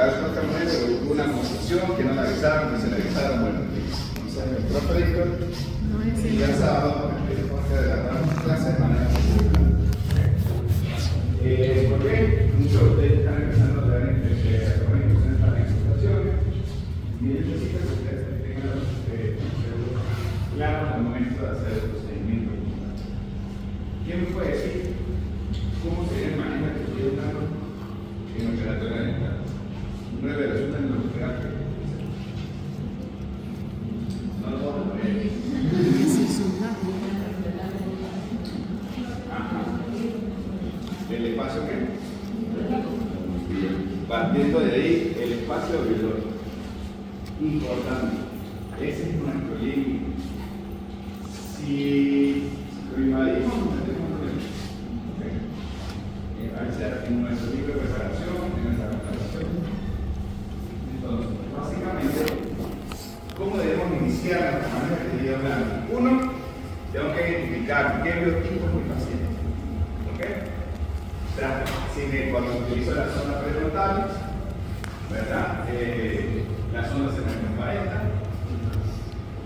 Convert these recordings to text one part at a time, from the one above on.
acá supuestamente hubo una confusión, que no la avisaron, que se la avisaron, bueno, entonces el profe Víctor, el día sábado, el profe de la clase, de manera ¿por qué? Muchos de ustedes están empezando a dar instrucciones para la explotación y necesito que ustedes tengan claro al momento de hacer el procedimiento. ¿Quién me puede decir cómo sería el manejo que estoy usando en operatoria dental? Una revelación en lo que hace. No lo vamos a ver. Ajá. ¿El espacio qué? Partiendo de ahí, el espacio alveolar. Importante. Ese es nuestro límite. Si lo invadimos, no tenemos problema. Al ser en nuestro tipo de preparación, en nuestra preparación. Entonces, básicamente, ¿cómo debemos iniciar la manera que estoy hablando? Uno, tengo que identificar qué biotipo es mi paciente. ¿Ok? O sea, cuando utilizo la zona prefrontal, ¿verdad? La zona se me transparenta.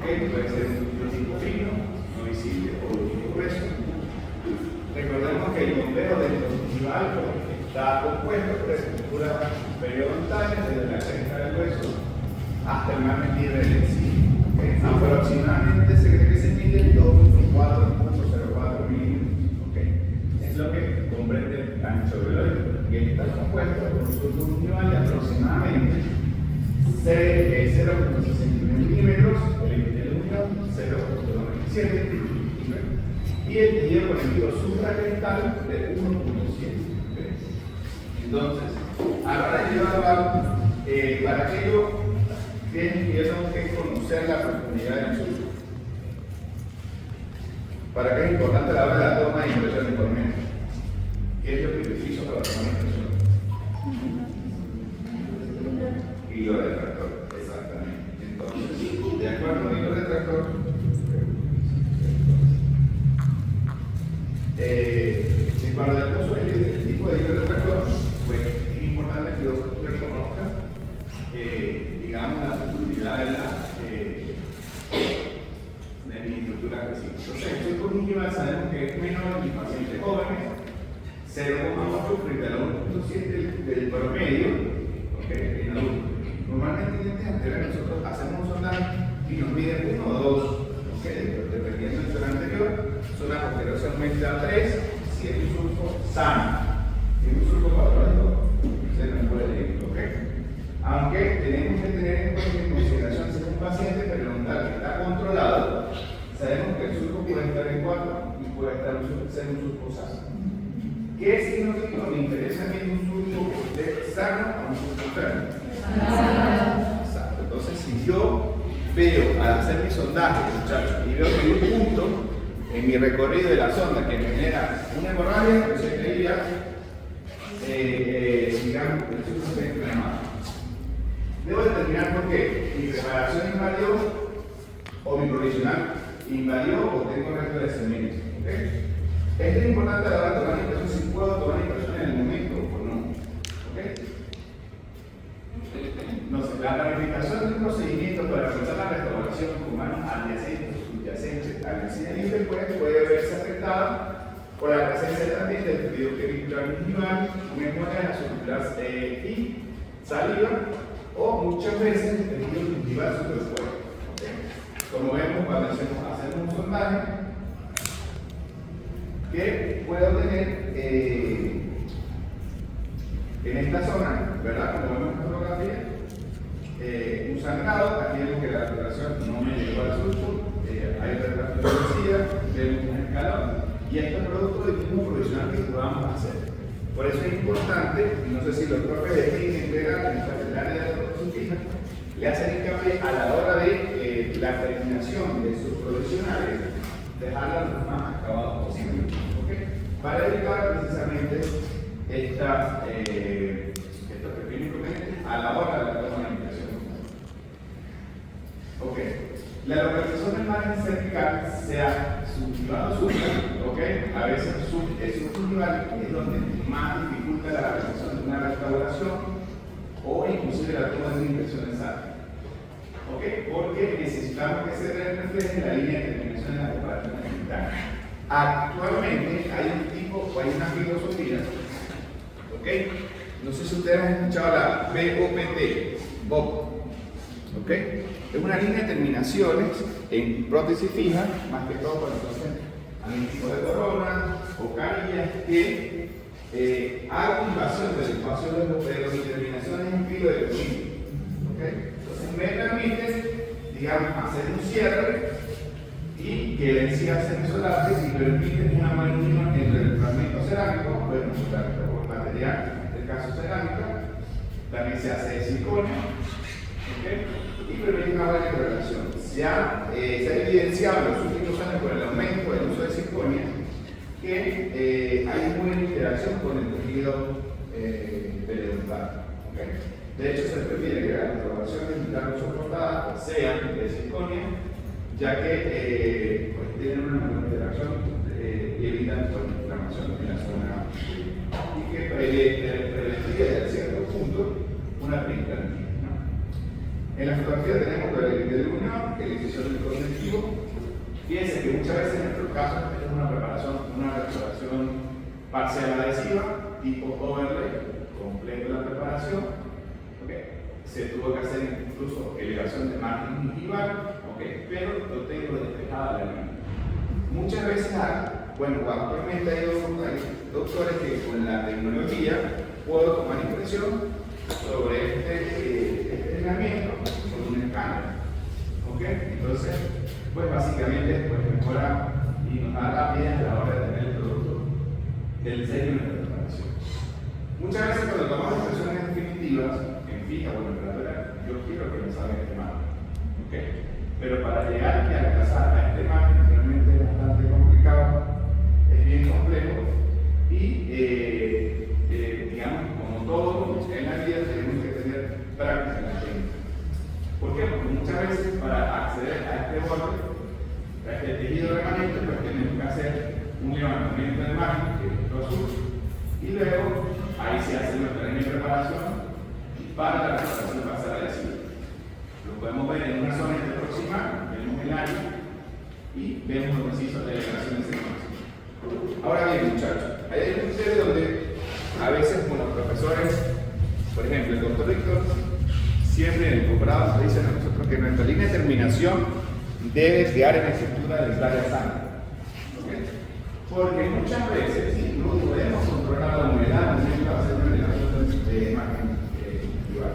Puede ser un biotipo fino, no visible, o biotipo grueso. Recordemos que el bombeo del conjuntival está compuesto por estructuras periodontales desde la cresta del hueso hasta el más medible del encino. Aproximadamente se cree que se mide 2.4.04 milímetros. Es lo que comprende el ancho del oído. Y está compuesto por un surco conjuntival de aproximadamente 0.61 milímetros, el epitelio unión 0.97 y el tejido conectivo supracrestal de 1.7. Entonces, a la hora de evaluar, para aquello tenemos que conocer la profundidad del surco. ¿Para qué es importante la hora de la toma de impresión de por medio? ¿Qué es lo que utilizo para tomar impresión? Hilo retractor, exactamente. Entonces, de acuerdo con el hilo retractor, para el uso del tipo de hilo retractor, pues es importante que yo reconozca, digamos, la profundidad de mi estructura creciente. Entonces, el surco conjuntival sabemos que es menor en mis pacientes jóvenes, 0,8 frente a la 1.7 del promedio, en adultos. Normalmente en este anterior nosotros hacemos un sondaje y nos miden 1 o 2, dependiendo del zona anterior, zona posterior se aumenta a 3, si es un surco sano. Si es un surco patológico, se nos puede ir, aunque tenemos que tener en consideración si es un paciente periodontal que está controlado, sabemos que el surco puede estar en 4 y puede ser un surco sano. ¿Qué significa? Me interesa a mí un surco que esté sano o un surco enfermo. Exacto. Entonces, si yo veo al hacer mi sondaje, muchachos, y veo que hay un punto en mi recorrido de la sonda que me genera una hemorragia, yo sé que ahí ya, digamos, el surco está inflamado. Debo determinar por qué mi preparación invadió o mi provisional invadió o tengo resto de semillas. Esto es importante a la hora de tomar impresión, si puedo tomar impresión en el momento o no. Entonces, la planificación de un procedimiento para realizar la restauración humana adyacente o subyacente al incidente puede verse afectada por la presencia también del fluido quericular gingival, memoria de las estructuras y saliva, o muchas veces el tejido gingival superpuesto. Como vemos cuando hacemos un sondaje, que puedo tener en esta zona, ¿verdad? Como vemos en la fotografía, un sangrado, aquí vemos que la filtración no me llegó al surco, hay otra fibrosidad, vemos un escalón, y esto es producto del mismo provisional que vamos a hacer. Por eso es importante, no sé si los profes de clínica integral, en el área de la ortodoncia, le hacen hincapié a la hora de la terminación de sus provisionales, dejarla lo más acabado posible, para evitar precisamente estos pequeños inconvenientes a la hora de la toma de impresión. La localización del margen cervical, sea subjuntival o supra, a veces el subjuntival es donde más dificulta la realización de una restauración o inclusive posible la toma de una impresión exacta. ¿Ok? Porque necesitamos que se refleje la línea de terminación de la preparación digital. Actualmente hay un tipo, o hay una filosofía, ¿ok? No sé si ustedes han escuchado la BOPT, ¿ok? Es una línea de terminaciones en prótesis fija, más que todo para entonces algún tipo de corona o carillas que hagan invasión del espacio de los terminaciones en filo de filo, ¿ok? Entonces me permite, digamos, hacer un cierre y que la encía se isolante y permite una maniobra entre el fragmento cerámico, bueno, el material, en el caso cerámica, también se hace de circonio, ¿okay? Y permite una buena relación. Se ha evidenciado en los últimos años por el aumento del uso de circonia que hay buena interacción con el tejido periodontal. ¿Okay? De hecho, se prefiere que las programaciones de soportadas sean de circonia, ya que pues, tienen una buena interacción y evitan inflamación en la zona y que prevendría a cierto punto una pericarditis. En la fotografía tenemos el límite de unión, que es la incisión del conectivo. Fíjense que muchas veces en nuestro caso es una restauración parcial adhesiva, tipo overlay, completo la preparación. Okay. Se tuvo que hacer incluso elevación de margen gingival, okay, pero lo tengo despejada la línea. Muchas veces actualmente hay doctores que con la tecnología puedo tomar impresión sobre este entrenamiento con un escáner. ¿Okay? Entonces, pues básicamente pues, mejora y nos da rapidez a la hora de tener el producto del diseño y la preparación. Muchas veces cuando tomamos impresiones definitivas, en fija o en verdadera, yo quiero que me salga este margen. ¿Okay? Pero para llegar y alcanzar a este margen realmente es bastante complicado, es bien complejo y digamos, como todo en la vida tenemos que tener práctica en la técnica. ¿Por qué? Porque muchas veces para acceder a este borde, a este tejido remanente, pues tenemos que hacer un levantamiento de margen, que es esto azul, y luego ahí se hace nuestra línea de preparación para la preparación pasada de adhesiva. Lo podemos ver en una zona interproximal, vemos el área y vemos lo que se hizo la elevación de secuencia. Ahora bien, muchachos, hay un criterio donde a veces con los profesores, por ejemplo, el doctor Víctor, siempre en el posgrado nos dicen a nosotros que nuestra línea de terminación debe quedar en la estructura del área sana. ¿Okay? Porque muchas veces no podemos controlar la humedad, no va a ser una elevación de imagen individual.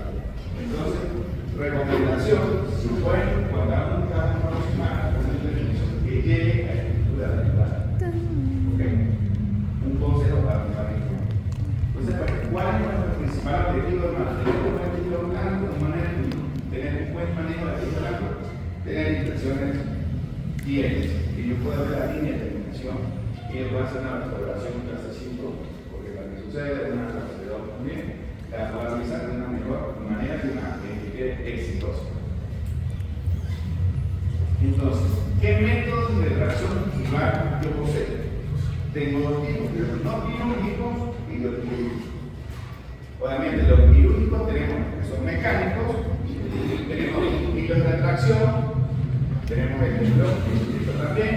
Entonces, recomendación, si pueden, cuando hagan un caso aproximado, que llegue a la estructura del área. ¿Okay? Un consejo para mi familia. Entonces, ¿cuál es nuestro principal objetivo, hermano? Tener un buen tejido blanco, tener un buen manejo de tejido blanco, tener impresiones fieles, que yo pueda ver la línea de terminación y yo pueda hacer una restauración clase 5, porque para que suceda una clase 2 también, la pueda realizar de una mejor manera y una exitosa. Entonces, ¿qué métodos de tracción gingival yo poseo? Tengo dos tipos, los no quirúrgicos y los quirúrgicos. Obviamente, los quirúrgicos tenemos que son mecánicos, tenemos hilos de retracción, tenemos el hilo también,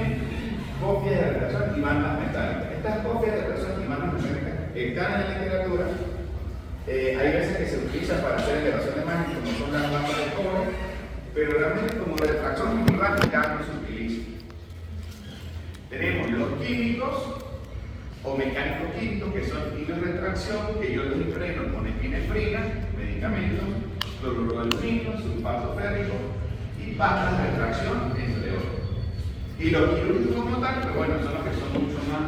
copias de retracción y bandas metálicas. Estas copias de retracción y bandas metálicas están en la literatura. Hay veces que se utilizan para hacer elevación de imagen, como son las bandas de cobre, pero realmente como retracción gingival ya no se utiliza. Tenemos los químicos o mecánicos químicos, que son hilos de retracción, que yo los impregno con epinefrina, medicamentos, cloruro de aluminio, sulfato férrico y pastas de retracción, entre otros. Y los quirúrgicos como tal, pero bueno, son los que son mucho más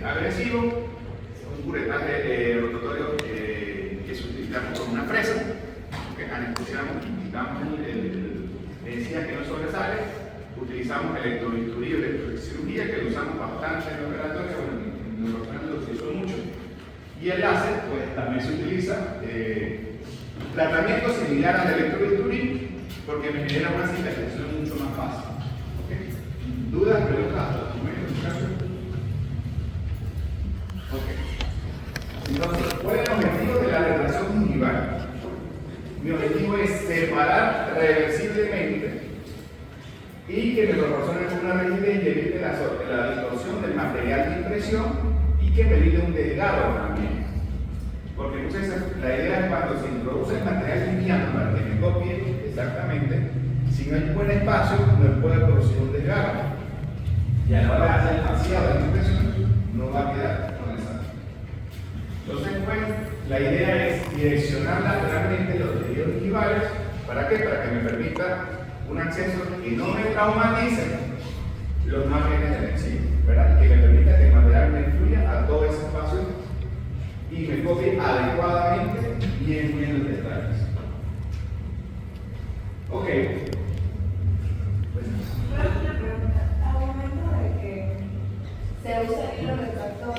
agresivos, un curetaje rotatorio que se utiliza con una fresa, que anestesiamos, quitamos la encía que no sobresale, utilizamos electrobisturí o electrocirugía, que lo usamos bastante en la operatoria, bueno, en los hospitales lo utilizo mucho. Y el láser, pues también se utiliza tratamiento similar al electrobisturí, porque me genera una cicatrización mucho más fácil. ¿Okay? ¿Dudas, preguntas, documentos? Ok. Entonces, ¿cuál es el objetivo de la retracción gingival? Mi objetivo es separar reversiblemente y que me proporcione una rigidez y evite la distorsión del material de impresión y que me evite un desgarro también. Porque muchas veces la idea es cuando se introduce el material liviano para que me copie exactamente, si no hay un buen espacio, me puede producir un desgarro. Y a la hora de hacer demasiado de impresión, no va a quedar con esa. Entonces, pues, la idea es direccionar lateralmente los tejidos gingivales. ¿Para qué? Para que me permita un acceso que no me traumatice los márgenes del encima, ¿verdad? Que me permita que el material me fluya a todo ese espacio y me copie adecuadamente y en los detalles. Ok. Una pregunta. Al momento de que se usa el hilo retractor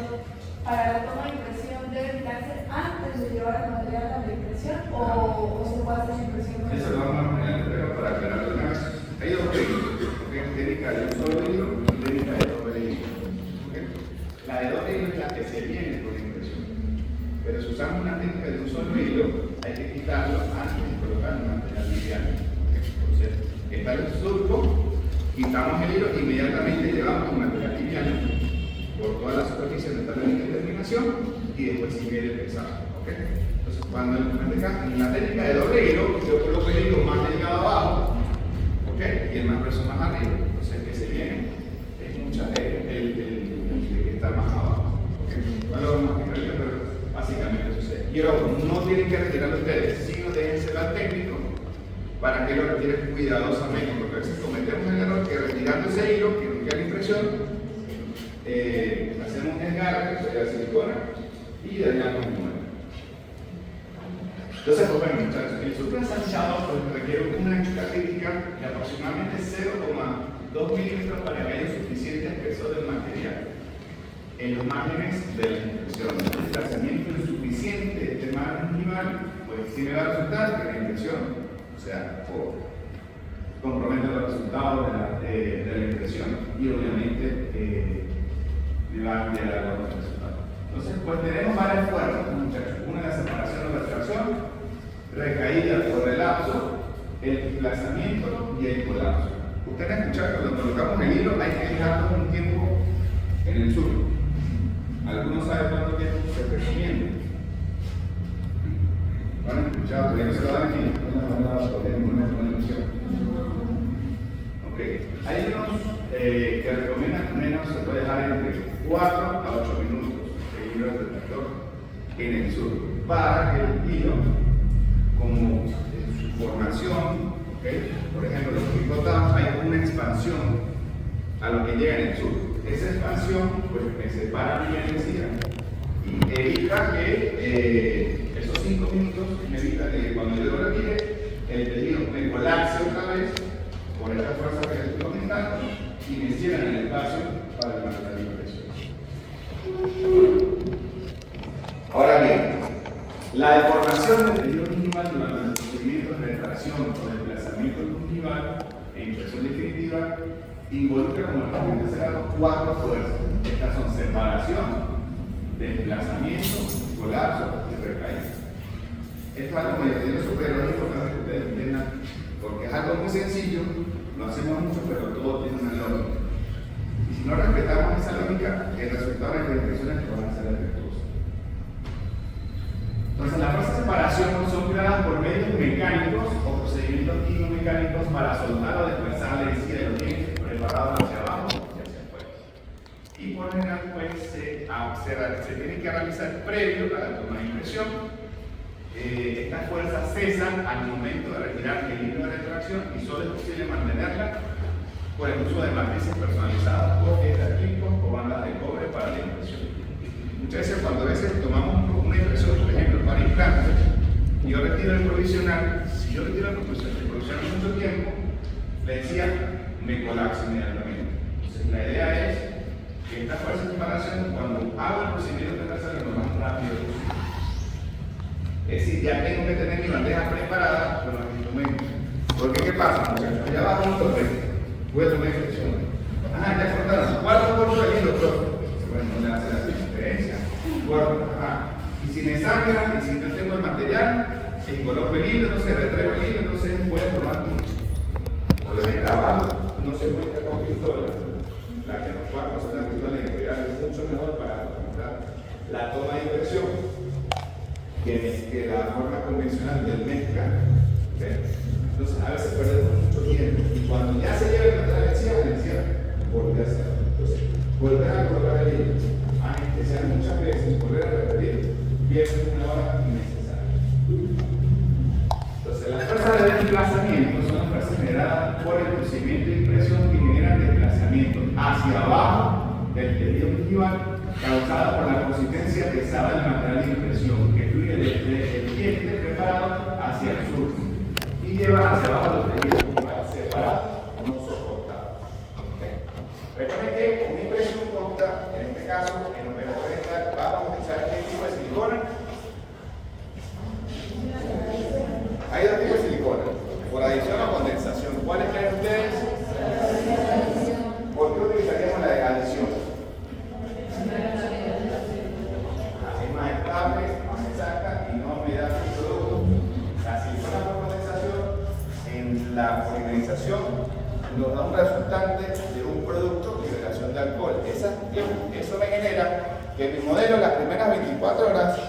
para la toma de impresión, ¿debe quitarse antes de llevar el material a la impresión o se puede hacer la impresión? Eso lo vamos a poner, pero para aclarar una vez. Hay dos técnicas, técnica de un solo hilo y técnica de doble hilo. La de doble hilo es la que se viene con la impresión. Pero si usamos una técnica de un solo hilo, hay que quitarlo antes de colocar un material liviano. Entonces, está el surco, quitamos el hilo, inmediatamente llevamos un material liviano por toda la superficie donde está la línea de terminación y después sigue el pesado. Entonces, cuando en la técnica de doble hilo, yo coloco el hilo más delgado abajo y el más grueso más arriba. Entonces, el que se viene es el que está más abajo. No lo vamos a explicar, pero básicamente sucede. Y ahora, no tienen que retirarlo ustedes, sino déjenselo al técnico para que lo retiren cuidadosamente, porque a veces cometemos el error que retirando ese hilo, que no queda la impresión, hacemos un desgarre de la silicona y dañamos el modelo. Entonces, pues bueno, muchachos, el surco ensanchado pues, requiere una anchura crítica de aproximadamente 0,2 milímetros para que haya suficiente espesor del material en los márgenes de la impresión. El desplazamiento insuficiente del margen gingival, pues sí me va a resultar que la impresión, o sea, compromete los resultados de la impresión y obviamente me va a alterar los resultados. Entonces, pues tenemos varias fuerzas, muchachos. Una es la separación o retracción, recaída o relapso, el desplazamiento y el colapso. Ustedes han escuchado que cuando colocamos el hilo hay que dejarlo un tiempo en el surco. ¿Algunos saben cuánto tiempo se recomienda? ¿Lo han escuchado? Todavía no se lo dan aquí. Ok. Hay unos que recomiendan que menos se puede dejar entre 4 a 8 minutos el hilo del detector en el surco para que el hilo, como en su formación, por ejemplo, los picotados, hay una expansión a lo que llega en el surco. Esa expansión pues, me separa bien decía y evita que esos 5 minutos me evita que cuando yo lo retire el tejido me colapse otra vez por esta fuerza que estoy comentando y me cierran el espacio para el material de impresión. Ahora bien, la deformación del tejido gingival durante el procedimiento de retracción o desplazamiento gingival e impresión definitiva involucra, como les comenté hace rato, 4 fuerzas. Estas son separación, desplazamiento, colapso y recaída. Esto es algo medio tedioso, pero es importante que ustedes entiendan, porque es algo muy sencillo, no hacemos mucho, pero todo tiene una lógica. Y si no respetamos esa lógica, el resultado de las impresiones que van a ser defectuosas. Entonces, las fuerzas de separación son creadas por medios mecánicos o procedimientos químico-mecánicos para soltar o desplazar la encía de los dientes preparados hacia abajo y hacia afuera. Y por general, pues, se tiene que realizar previo a la toma de impresión. Estas fuerzas cesan al momento de retirar el hilo de retracción y solo es posible mantenerla por el uso de matrices personalizadas, bloques de acrílicos o bandas de cobre para la impresión. Muchas veces cuando tomamos una impresión, por ejemplo, para implantes, y yo retiro el provisional, si yo retiro el provisional mucho tiempo, le decía, me colapso inmediatamente. Entonces la idea es que esta fuerza de separación, cuando hago el procedimiento de hacerlo lo más rápido posible. Es decir, ya tengo que tener mi bandeja preparada con los instrumentos. Porque ¿qué pasa, muchachos? Ya bajo un tope, voy a tomar impresión. Ajá, ya cortaron. ¿Cuánto corto el hilo, profe? Bueno, no le hace la diferencia. Y si me sangran y si no tengo el material, Si coloco el hilo, no se retraigo el hilo, entonces puede tomar o lo de trabajo, no se cuenta con pistola. La que nos va a pasar la pistola integral es mucho mejor para la toma de impresión que la forma convencional del mezcla. ¿Okay? Entonces a veces perdemos mucho tiempo y cuando ya se lleva el material encima, volver a hacerlo. Entonces, volver a colocar el hilo, anestesiar muchas veces, volver a repetir, pierde una hora innecesaria. Entonces, las fuerzas de desplazamiento son las fuerzas generadas por el procedimiento de impresión que generan desplazamiento hacia abajo del tejido gingival causada por la consistencia pesada del material de impresión que fluye desde el diente preparado hacia el surco y lleva hacia abajo los tejidos gingivales separados, no soportados. ¿Okay? Recuerden que una impresión corta, en este caso, en lo que puede estar, vamos a utilizar este tipo de silicona. Hay dos tipos de silicona, por adición o condensación. ¿Cuáles creen ustedes? ¿Por qué utilizaríamos la de adición? Es más estable, más exacta y no me da el producto. La silicona por condensación en la polimerización nos da un resultante de un producto de liberación de alcohol. Eso me genera que mi modelo en las primeras 24 horas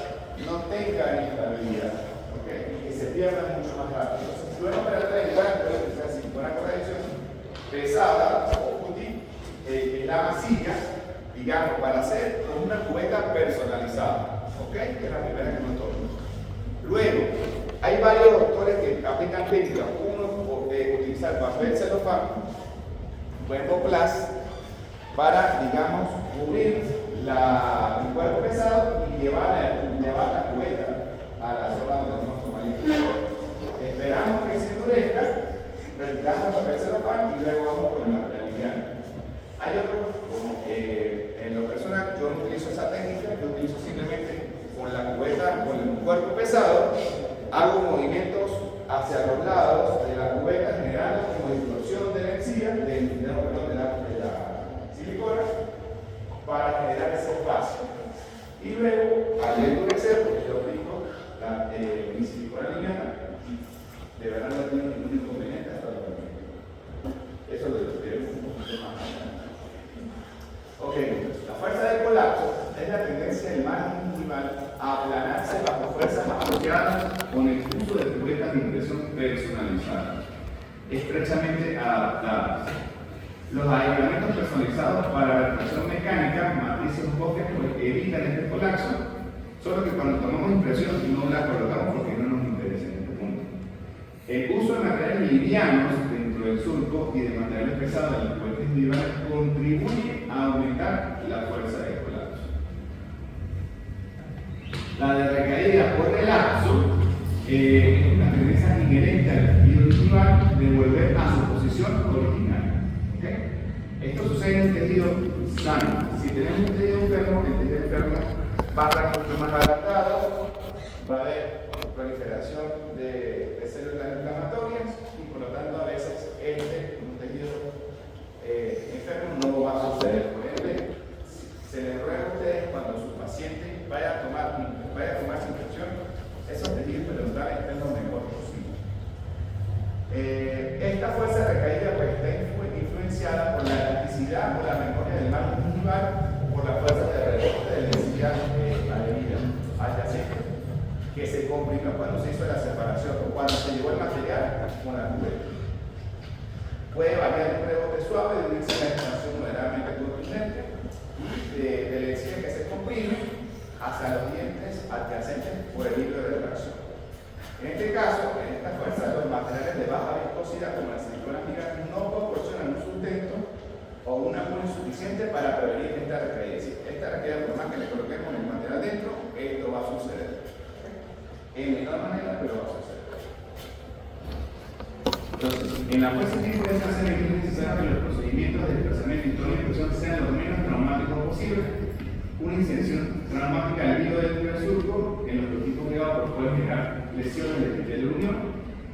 no tenga inestabilidad, ¿okay? Que se pierda mucho más rápido. Entonces, si una operación de la silicona por adición pesada o útil, la masilla, digamos, para hacer una cubeta personalizada, ¿ok? Que es la primera que nos toca. Luego, hay varios doctores que aplican técnicas. Uno, utilizar papel celofán, Bemboplast, para, digamos, cubrir el cuerpo pesado y llevar la cubeta a la zona donde vamos a tomar el flujo. Esperamos que se endurezca, retiramos el papel celofán y luego vamos con el material liviano. Hay otros, como en lo personal, yo no utilizo esa técnica, yo utilizo simplemente con la cubeta, con el cuerpo pesado, hago movimientos hacia los lados de la cubeta generando como distorsión de la encía, de la silicona, para generar ese espacio. Y luego, al endurecer, porque yo aplico mi silicona liviana, de verdad no tiene ningún inconveniente hasta lo que eso lo diré un poquito más adelante. Ok, la fuerza del colapso es la tendencia del margen gingival a aplanarse bajo fuerzas asociadas con el uso de cubetas de impresión personalizadas, estrechamente adaptadas. Los aislamientos personalizados para la impresión mecánica, matrices o bosques, evitan este colapso, solo que cuando tomamos impresión no la colocamos porque no nos interesa en este punto. El uso de materiales livianos dentro del surco y de materiales pesados en las cubetas individuales contribuye a aumentar la fuerza del colapso. La de recaída por relapso es una tendencia inherente al tejido gingival de volver a su posición original. ¿Okay? Esto sucede en el tejido sano. Si tenemos un tejido enfermo, el tejido enfermo va a estar mucho más adaptado, va a haber proliferación de células inflamatorias y por lo tanto a veces un tejido enfermo no va a suceder. Por ende, se les ruega a ustedes cuando su paciente vaya a tomar su infección, esos tejidos periodontales estén lo mejor posible. Esta fuerza de recaída pues, está influenciada por la elasticidad, por la memoria del margen gingival, por la fuerza de rebote de densidad adherida adyacente, que se comprimió cuando se hizo la separación o cuando se llevó el material con la cubeta. Puede variar un rebote suave de una expansión moderadamente contundente de la encía que se comprime hacia los dientes adyacentes por el hilo de retracción. En este caso, en esta fuerza, los materiales de baja viscosidad como la silicona gigante no proporcionan un sustento o un apoyo suficiente para prevenir esta recaída. Es decir, esta recaída, por más que le coloquemos el material dentro, esto va a suceder. En menor manera, pero va a suceder. Entonces, en la fuerza de impresión es necesario que los procedimientos de desplazamiento y toda impresión sean lo menos traumáticos posible. Una inserción traumática del hilo dentro del surco en los prototipos privados puede generar lesiones de tejido unión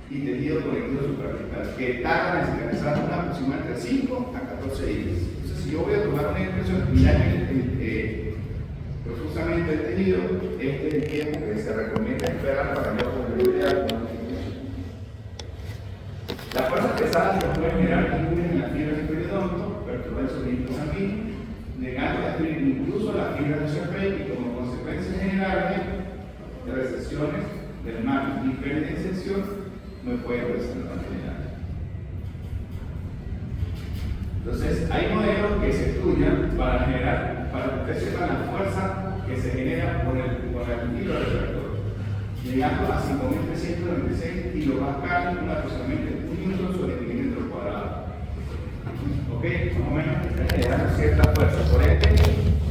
y tejido conectivo superficial que tardan en cicatrizar aproximadamente entre 5 a 14 días. Entonces, si yo voy a tomar una impresión y daño profusamente el tejido, este es el tiempo que se recomienda esperar para yo poder mayoría de la las fuerzas pesadas que pueden generar inmunes en la fibra del periodonto, perturbar el suministro sanguíneo, negando que aspiren incluso las fibras de Sherpay y como consecuencia generarle recesiones del margen y pérdida de inserción no puede presentar general. Entonces, hay modelos que se estudian para generar, para que ustedes sepan la fuerza que se genera por el filo retractor, llegando a 5.396 kilopascal, aproximadamente 1 newton sobre milímetro cuadrado. ¿Ok? Más o menos está generando cierta fuerza. Por ende,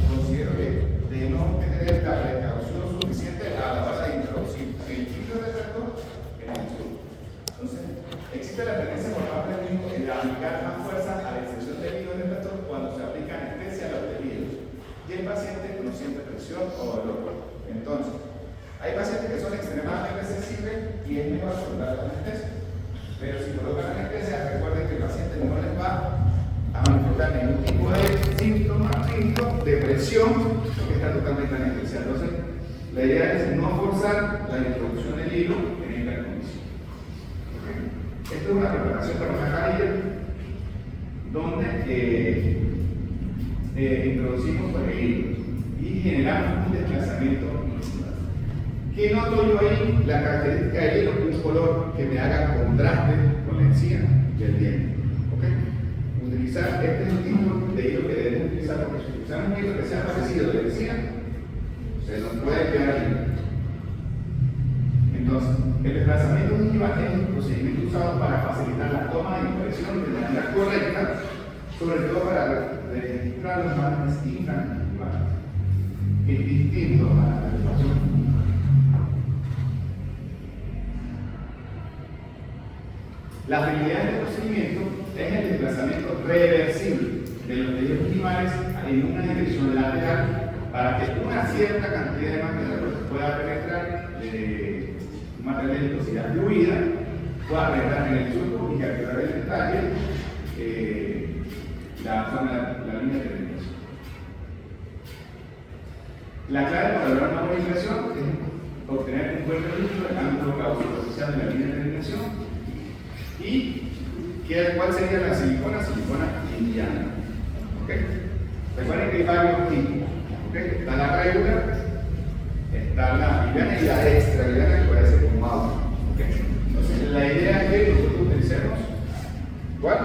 considero que debemos tener la precaución suficiente a la hora de introducir el filo retractor en el tubo. Entonces, existe la tendencia por parte del mismo de aplicar más fuerza a la inserción del hilo retractor cuando se aplica anestesia a los tejidos y el paciente no siente presión o dolor. Entonces, hay pacientes que son extremadamente sensibles y es mejor soldar la anestesia. Pero si colocan anestesia, recuerden que el paciente no les va a manifestar ningún tipo de síntoma clínico de presión porque está totalmente anestesiado. Entonces, la idea es no forzar la introducción del hilo en esta condición. ¿Okay? Esta es una preparación para una carilla donde introducimos el hilo y generamos un desplazamiento insular. ¿Qué noto yo ahí? La característica del hilo es un color que me haga contraste con la encía del diente. ¿Okay? Utilizar este es el tipo de hilo que debemos utilizar porque si utilizamos un hilo que sea parecido a la encía, se nos puede quedar ahí. Entonces, el desplazamiento gingival es un procedimiento usado para facilitar la toma de impresión de manera correcta, sobre todo para registrar los márgenes infrangingivales, que es distinto a la regulación. La finalidad de este procedimiento es el desplazamiento reversible de los tejidos gingivales en una dirección lateral para que una cierta cantidad de material pueda penetrar material de viscosidad fluida, pueda penetrar en el surco y capturar el detalle la línea de penetración. La clave para lograr una buena impresión es obtener un buen registro del ángulo causa-superficial de la línea de penetración. ¿Y cuál sería la silicona? Silicona indiana. ¿Okay? Recuerden que hay varios tipos. ¿Okay? Está la regular, está la liviana y la extra liviana que puede ser como agua. ¿Okay? Entonces, la idea es que nosotros utilicemos ¿cuál?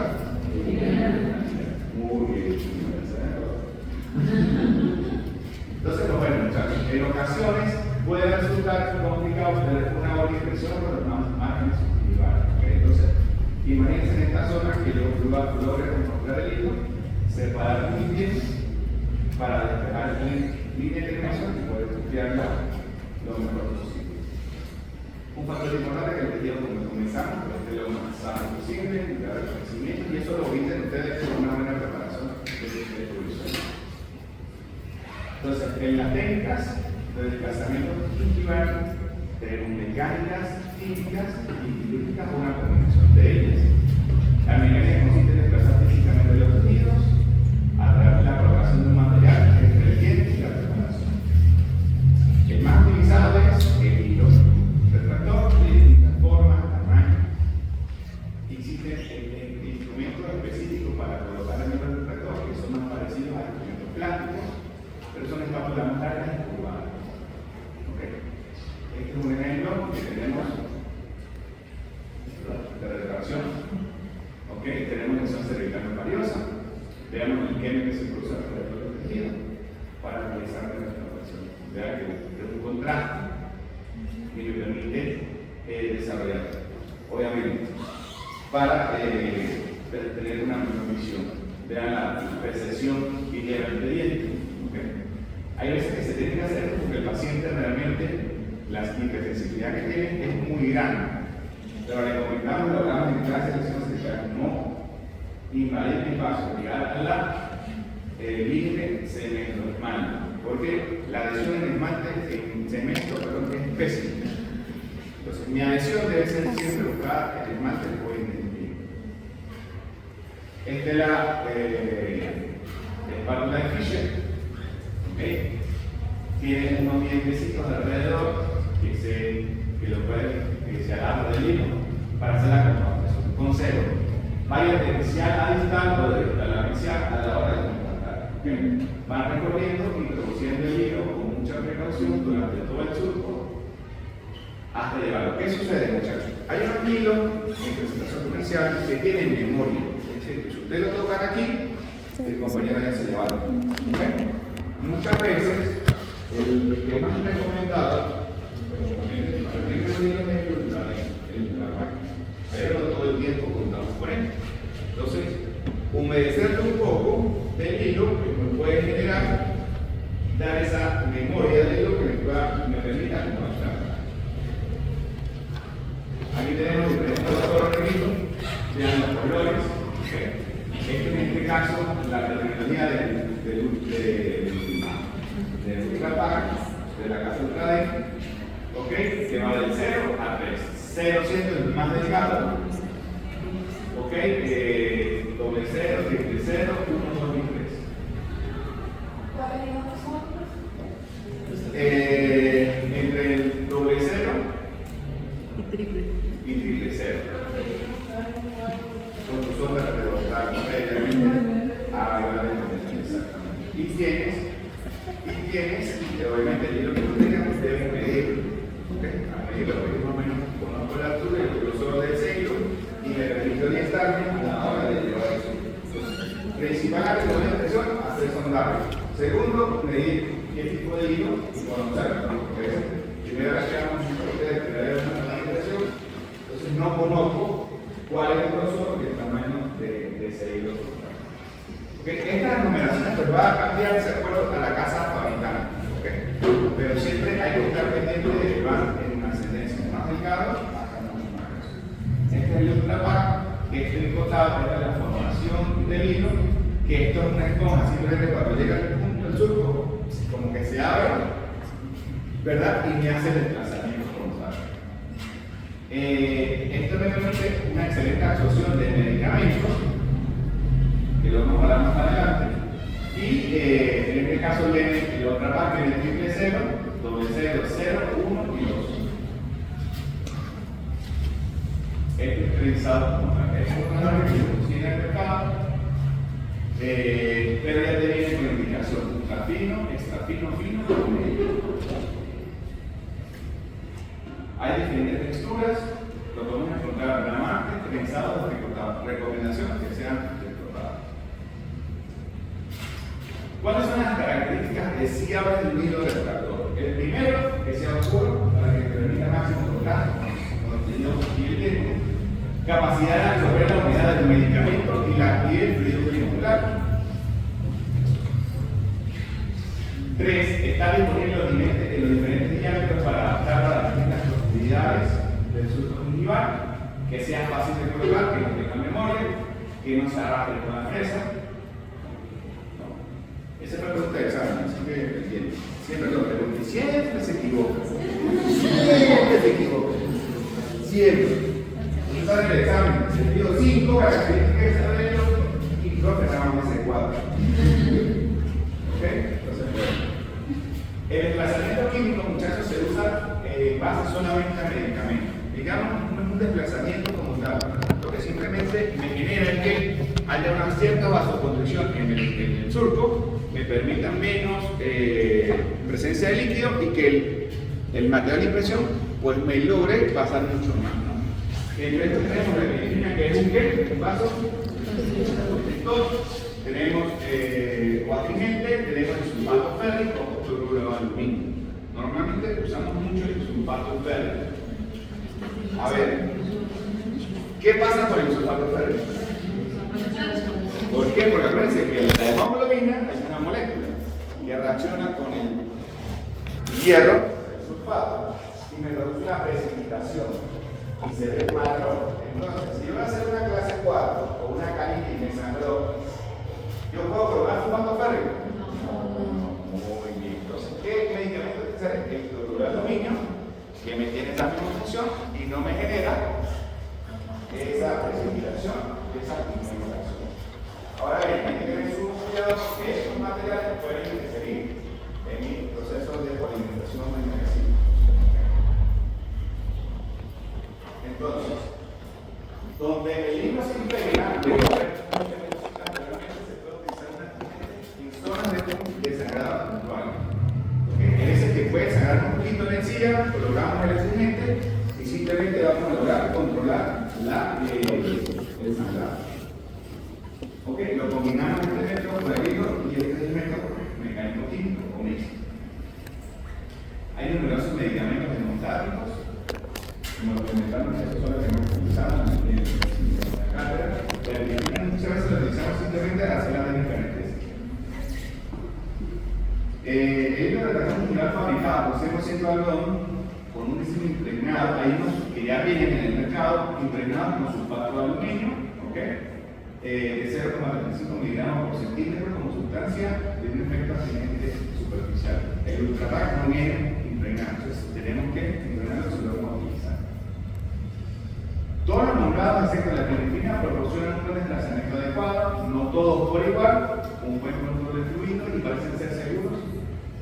Muy bien. Entonces, pues bueno, muchachos, en ocasiones puede resultar complicado tener una buena impresión con los márgenes gingival. ¿Okay? Entonces, imagínense en esta zona que yo logre encontrar el hilo, separar muy bien para despejar la línea de creación y poder estudiarla lo mejor posible. Un factor importante que el tejido, como comenzamos, es lo más sano posible, cuidar el crecimiento y eso lo brinden ustedes con una buena preparación de evolución. Entonces, en las técnicas de desplazamiento gingival tenemos mecánicas, químicas y quirúrgicas, una combinación de ellas. La mecánica consiste en desplazar físicamente los tejidos a través de la colocación de un material entre el diente y la preparación. El más utilizado es el hilo retractor de distintas formas, tamaños. Existen instrumentos específicos para colocar el hilo retractor que son más parecidos a instrumentos plásticos, pero son espátulas más largas y curvadas. ¿Okay? Este es un ejemplo que tenemos de reparación. ¿Okay? Tenemos lesión cervical valiosa. Veamos el queme que se produce alrededor del tejido para realizar la restauración. Vean que es un contraste que me permite desarrollar, obviamente, para tener una mejor visión. Vean la percepción que lleva el expediente. ¿Okay? Hay veces que se tiene que hacer porque el paciente realmente la hipersensibilidad que tiene es muy grande. Pero le comentamos, lo hablamos en clase de lesión cervical, no invadir el espacio, llegar a la límite cemento-esmalte, porque la adhesión en esmalte, en cemento, perdón, es pésima. Entonces, mi adhesión debe ser siempre buscar el esmalte o el pie. Esta es la espátula de Fischer. ¿Okay? Tiene unos dientecitos alrededor que se que lo puede, que se agarra del hilo para hacer la compactación. Consejo: vaya de inicial a distal o de la inicial a la hora de compactar. Van recorriendo, introduciendo el hilo con mucha precaución durante todo el surco hasta llevarlo. ¿Qué sucede, muchachos? Hay unos hilos en presentación comercial que tienen memoria. Es decir, que si usted lo tocan aquí, el compañero ya se lleva. ¿Okay? Muchas veces, el que más recomendado, pero no todo el tiempo contamos con él. Entonces, humedecerlo un poco del hilo que nos puede generar, dar esa memoria del hilo que me permita compactar. Aquí tenemos diferentes colores de hilo, vean los colores. En este caso, la tecnología de Ultrapac, de la casa Ultraden, que va del 0 a 3. 0 siendo el más delgado, doble 0, triple 0, 1, 2 y 3. ¿Cuáles eran los otros? Entre el doble 0 y triple 0. Son de redondar, exactamente. Y tienes, obviamente, el hilo que tú tengas debes medir. A medir lo que más o menos conozco la altura y el grosor del sello y me permite orientarme a la hora de llevar eso. Principalmente con la impresión, hacer sondaje. Segundo, medir qué tipo de hilo y conocerlo. Primero hacemos una impresión, entonces no conozco cuál es el grosor y el tamaño de ese hilo. Estas numeraciones pues van a cambiar de acuerdo a la casa fabricante, pero siempre hay que estar pendiente de que van en una ascendencia más delgada hasta más grueso. Este es el Ultrapac, que estoy contado de la formación del hilo, que esto es una esponja, simplemente cuando llega al punto del surco, como que se abre, ¿verdad? Y me hace el desplazamiento como tal. Esto me permite una excelente absorción de medicamentos, que lo vamos a hablar más adelante, y en este caso viene el Ultrapac en el triple 0, doble 0, 0, 1 y 2. Este es realizado como tal. Es una norma que se consigue en el mercado, pero ya te viene con indicación: ultra fino, extra fino, fino o medio. Hay diferentes texturas, lo podemos encontrar en la marca, trenzados o recortados. Recomendación que sean recortados. ¿Cuáles son las características deseables de un hilo refractor? El primero, que sea oscuro para que permita máximo contacto con el hilo y el tiempo. Capacidad de absorber la unidad del medicamento y el fluido vehicular. 3. Está disponible en los diferentes diámetros para adaptar a las distintas profundidades del surco gingival, que sea fácil de colocar, que no tenga memoria, que no se arrastre con la fresa. Esa es la pregunta de examen, así que entiendo. Siempre lo pregunto y siempre se equivoca. Siempre se equivoca. Siempre. Y sale el examen, sentido 5, características de desarrollo, y profe, nada ese 4. ¿Ok? Entonces, bueno. El desplazamiento químico, muchachos, se usa en base solamente a medicamentos. Digamos, no es un desplazamiento como tal. Lo que simplemente me genera es que haya una cierta vasoconstricción en el surco, me permita menos presencia de líquido y que el material de impresión pues me logre pasar mucho más, ¿no? Entre estos tenemos la penicilina, que es un ¿qué? Un vaso constrictor, tenemos o astringente, tenemos el sulfato férrico o cloruro de aluminio. Normalmente usamos mucho el sulfato férrico. A ver, ¿qué pasa con el sulfato férrico? ¿Por qué? Porque acuérdense que la hemoglobina es una molécula que reacciona con el hierro, el sulfato, y me produce una precipitación y se ve marrón. Entonces, si yo voy a hacer una clase 4 o una caliente y me sangró, ¿yo puedo probar sulfato férrico? No. Muy bien. Entonces, ¿qué medicamento tiene que ser? El cloruro de aluminio, que me tiene esa misma función y no me genera esa precipitación, esa pigmentación. Ahora bien, hay que tener su cuidado porque estos materiales pueden interferir en mi proceso de polimerización en el residuo. Donde el hilo se impregna, se puede utilizar una en zonas de sangrado puntual. Es el que puede sangrar un poquito la encía, colocamos el astringente y simplemente vamos a lograr controlar el sangrado. Ok, lo combinamos este método con el hilo y este es el método mecánico químico o mixto. Hay numerosos medicamentos hemostáticos, como los que metamos, esos son los que hemos utilizado en la cátedra, pero muchas veces lo utilizamos simplemente para hacer las diferentes. El hilo de cartón muscular fabricado por 100% algodón con un diseño impregnado, hay unos que ya vienen en el mercado impregnados con sulfato de aluminio, de 0,35 miligramos por centímetro como sustancia de un efecto astringente superficial. El ultrapac no viene impregnado, entonces tenemos que impregnarlo si lo vamos a utilizar. Todos los nombrados, excepto la clorifina, proporcionan un desplazamiento adecuado, no todos por igual, un buen control de fluido y parecen ser seguros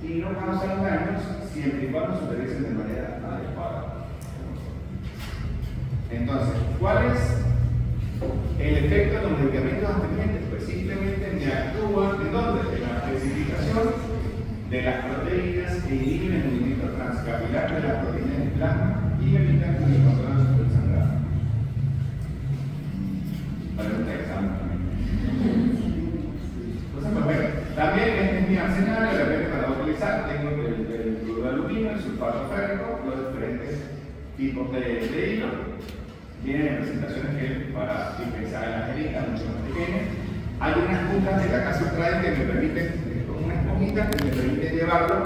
y no causan daños siempre y cuando se utilicen de manera adecuada. Entonces, ¿cuál es el efecto de los medicamentos astringentes? Pues simplemente me actúan ¿en dónde? En la especificación de las proteínas que inhiben el movimiento transcapilar de las proteínas del plasma y evitan que se controlen sobre el sangrado. Para un examen también. Entonces, pues bueno, también este es mi arsenal, de repente para utilizar tengo el cloruro de aluminio, el sulfato férrico, los diferentes tipos de hilo. Vienen presentaciones que para utilizar en la jeringa, mucho más pequeñas. Hay unas puntas de la casa trae que me permiten, como una esponjita que me permite llevarlo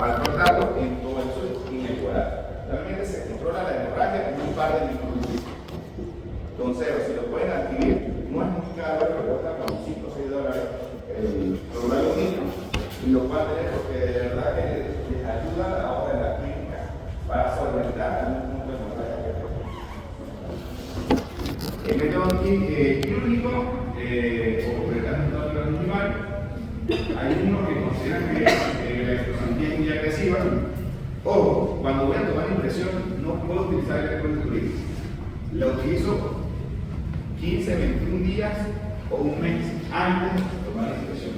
al cortarlo en todo el suelo inecuador. Realmente se controla la hemorragia en un par de minutos. Entonces, si lo pueden adquirir, no es muy caro, pero cuesta como $5 o $6 el cloruro de aluminio. Y lo pueden tener porque de verdad que les ayuda a la hora de la clínica para solventar algún punto de hemorragia que tengan. El método quirúrgico o tratamiento antiviral, hay unos que consideran que la electroscopía es muy agresiva. Ojo, cuando voy a tomar impresión, no puedo utilizar el electroescultura. La utilizo 15, 21 días o un mes antes de tomar la impresión.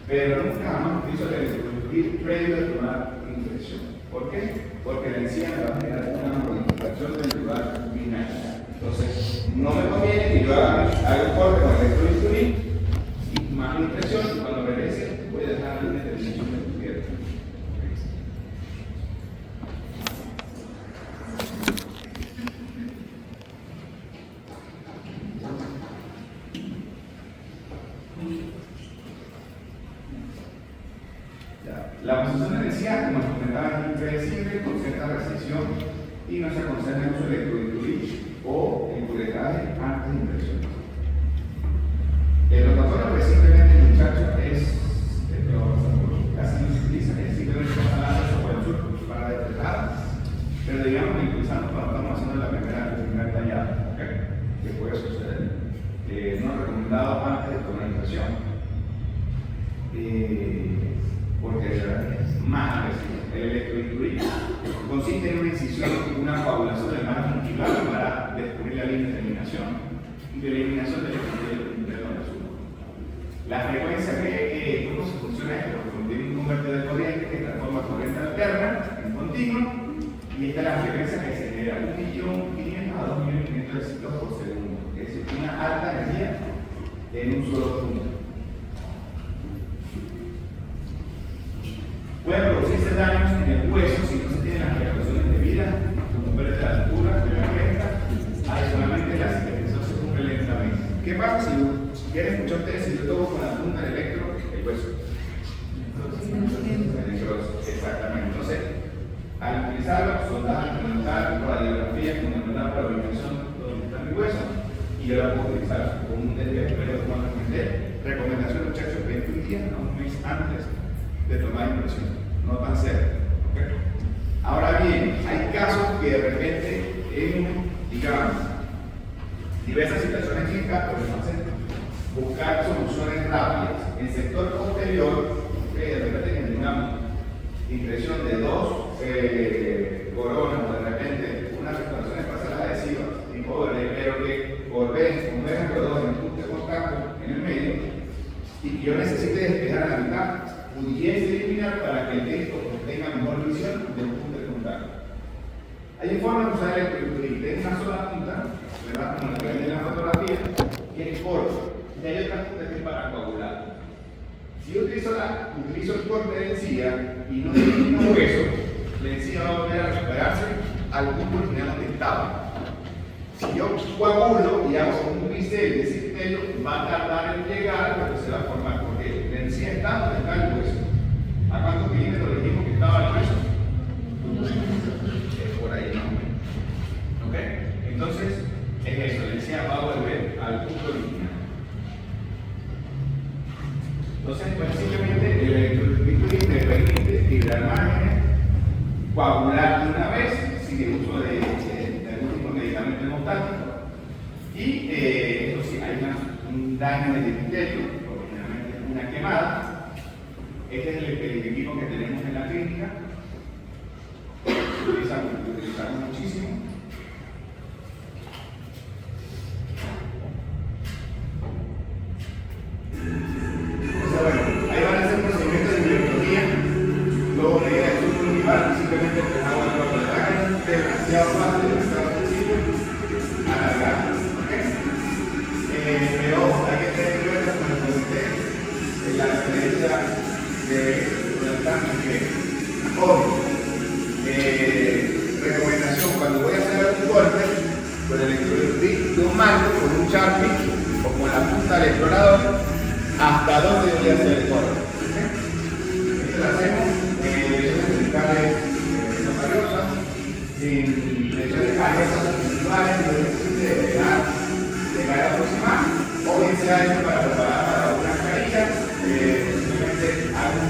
Pero nunca jamás utilizo el electroescultura previo a tomar impresión. ¿Por qué? Porque la encía me va a generar una modificación del lugar binario. Entonces, no me conviene que yo haga un corte con el electrobisturí y más la impresión, y cuando regrese voy a dejar una determinación de tu pierna. La posición de encía, como les comentaba, es impredecible, con cierta restricción y no se aconseja el uso de electrobisturí o el curetaje antes de impresión. El rotatorio, pues simplemente, muchachos, casi no se utiliza, es simplemente para el sur, para detectar, pero digamos que utilizamos cuando estamos haciendo la primera tallada, que puede suceder. No recomendado antes de tomar impresión, porque es más agresivo. El electrobisturí consiste en una incisión, una coagulación de mano muscular para descubrir la línea de eliminación y de eliminación del azul. La frecuencia que cómo se funciona esto, porque tiene un convertidor de corriente que transforma corriente alterna en continuo, y esta es la frecuencia que se genera 1.500.000 a 2.500.000 de ciclos por segundo, es decir, una alta energía en un solo punto. Pueden producirse daños en el hueso si no se tienen las precauciones debidas, como pérdida de altura, de la cresta, adicionalmente la cicatrización se cumple lentamente. ¿Qué pasa si quieren escuchar ustedes si yo toco con la punta del electro el hueso? Exactamente. Entonces, al utilizarlo, sondar, implementar radiografía con una para la ubicación donde está mi hueso, y yo la puedo utilizar con un desvío, pero como entender. Recomendación, muchachos, 21 días a un mes antes de tomar impresión, no tan cerca. ¿Okay? Ahora bien, hay casos que de repente, digamos, diversas situaciones clínicas, pero nos hacen buscar soluciones rápidas. En el sector posterior, de repente tengamos impresión de 2 coronas, o de repente unas restauraciones parciales adhesivas, tipo pero que como dejan los dos en el punto de contacto en el medio, y que yo necesite despejar a la mitad, pudiese eliminar para que el texto tenga mejor visión del punto de contacto. Hay formas de usar el electroimpedimento. Es una sola punta, ¿verdad? Como la que ven en la fotografía, que es corto. Y hay otra punta que es para coagular. Si yo utilizo el corte de encía y no elimino hueso, la encía va a volver a recuperarse al punto original donde estaba. Si yo coagulo y hago un bisel de ese criterio, va a tardar en llegar, pero se va a formar, porque la encía está donde está el hueso. ¿A cuántos milímetros le dijimos que estaba el hueso? Es por ahí, ¿no? ¿Ok? Entonces, es eso, la encía va a volver al punto original. Entonces, pues simplemente el electroimpedimento me permite fibrar márgenes, coagular de una vez, sin el uso de algún tipo de medicamento hemostático. Y eso sí, hay un daño del epitelio, originalmente una quemada. Este es el equipo que tenemos en la clínica. Lo utilizamos muchísimo. Ahí van a hacer procedimientos de biología, luego de ir al sur univar, simplemente el agua de la placa, demasiado fácil, demasiado sencillo, alargar. Pero hay que tener cuenta con el comité en la referencia de plantas que recomendación cuando voy a hacer un corte con el electroimpedimento, yo marco con un Sharpie o con la punta del explorador hasta dónde voy a hacer el corte. Esto lo hacemos en lesiones cervicales nocariosas, en lesiones cariosas individuales, de caer aproximada, o bien sea esto para preparar para una carilla, simplemente hago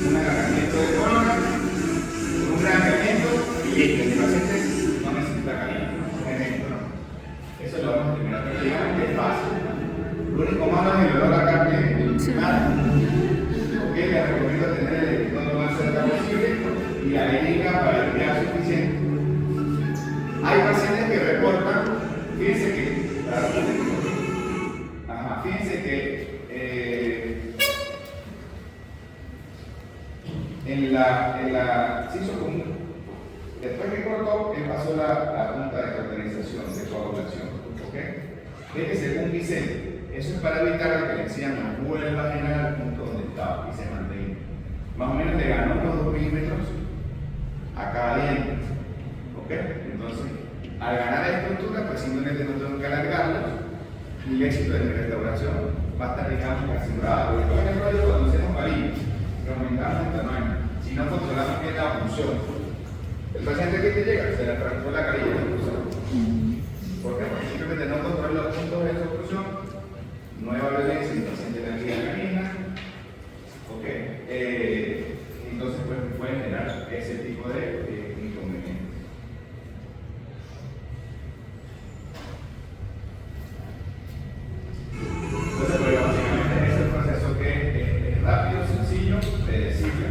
un alargamiento de corona, un alargamiento y listo. El paciente no necesita carilla, por ejemplo, ¿no? Eso lo vamos a terminar, pero digamos que es fácil. Lo único malo es el olor a carne encimada. Ok, les recomiendo tener el electrodo lo más cerca posible y la técnica para limpiar suficiente. Hay pacientes que reportan, fíjense que, fíjense que se hizo común. Después que cortó, él pasó la punta de cauterización, de coagulación. ¿Ok? Fíjense, un bisel. Eso es para evitar que la encía no vuelva a llegar al punto donde estaba y se mantenga. Más o menos le ganó los 2 milímetros a cada diente. ¿Ok? Entonces, al ganar la estructura, pues simplemente no tengo que alargarlos y el éxito de mi restauración va a estar, digamos, asegurado. Porque todo el rollo cuando hacemos varillas, que aumentamos el tamaño, si no controlamos bien la función, el paciente que te llega se le fracturó la carilla de oclusión. ¿Por qué? Porque simplemente no controla los puntos de oclusión, nueva violencia, el paciente tranquila camina. ¿Ok? Entonces, pues pueden generar ese tipo de inconvenientes. Entonces, pues básicamente es el proceso que es rápido, sencillo, predecible.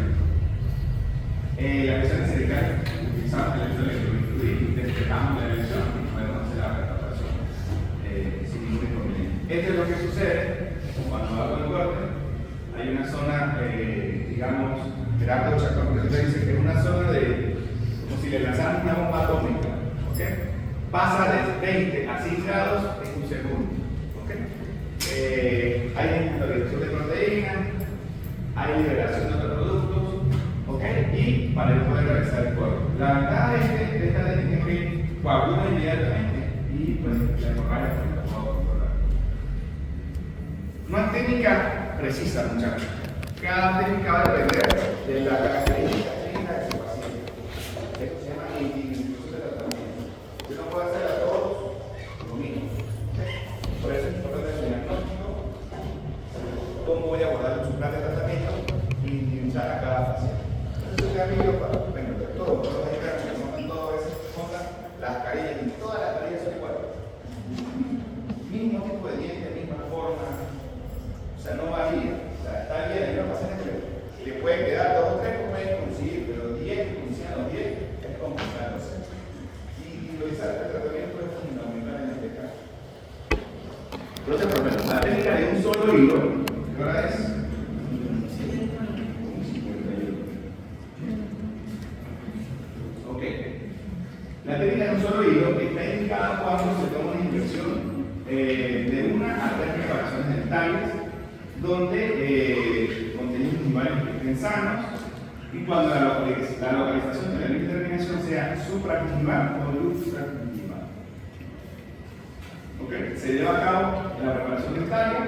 Las lesiones cervicales, utilizamos el electroimpedimento y despejamos la lesión y podemos hacer la restauración sin ningún inconveniente. Esto es lo que sucede cuando hago el corte. Hay una zona, digamos, Gerardo Chacón dice que es una zona de, como si le lanzaran una bomba atómica. ¿Okay? Pasa de 20 a 100 grados en un segundo. ¿Okay? Hay interiorización de proteínas, hay liberación de otros productos, ¿okay? Y para el poder realizar el corte. La ventaja de esta técnica es que coagula inmediatamente y pues la hemorragia la puedo controlar. No es técnica precisa, muchachos. Cada técnica va a depender de la característica clínica de su paciente. Esto se llama individualización de tratamiento. Yo no puedo hacer a todos lo mismo. Por eso es importante el diagnóstico, cómo voy a abordar su plan de tratamiento y individualizar a cada paciente. Entonces, es un amigo para todos los mexicanos que montan todas esas cosas, las carillas, y todas las carillas son iguales. Mismo tipo de diente, misma forma, o sea, no varía. O sea, está bien, hay unos pacientes que le puede quedar 2 o 3 que pueden coincidir, pero 10 que coincidan los 10 es complicado. Y individualizar el tratamiento Entonces, por ejemplo, la técnica de un solo hilo, ¿qué hora es? Ok. La técnica de un solo hilo está indicada cuando se toma una inversión de 1 a 3 preparaciones dentales, donde contenidos minimales estén sanos, y cuando la localización de la terminación sea supragingival o luxagingival. ¿Okay? Se lleva a cabo la preparación dentaria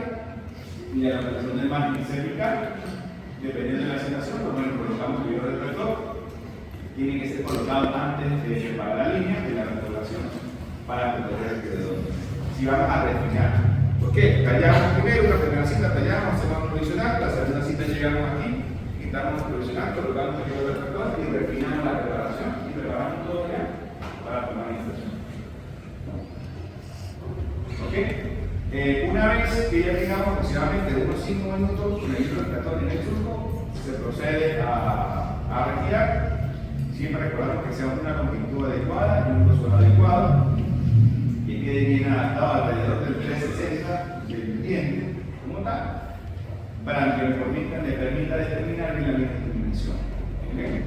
y la localización del margen cervical, dependiendo de la situación. Por ejemplo, colocamos el hilo retractor, tiene que ser colocado antes de preparar la línea de la restauración para proteger el dedo. Si vamos a refinar, ¿por qué? Tallamos primero, la primera cita tallamos, hacemos un provisional, la segunda cita llegamos aquí, quitamos el provisional, colocamos el hilo retractor y refinamos la preparación y preparamos todo ya para tomar la inserción. ¿Okay? Una vez que ya tengamos aproximadamente unos 5 minutos con el hilo retractor en el surco, se procede a retirar. Siempre recordamos que sea una longitud adecuada y un grosor adecuado, que quede bien adaptado alrededor del 360 del diente, como tal, para que le permita determinar bien la misma dimensión. ¿Okay?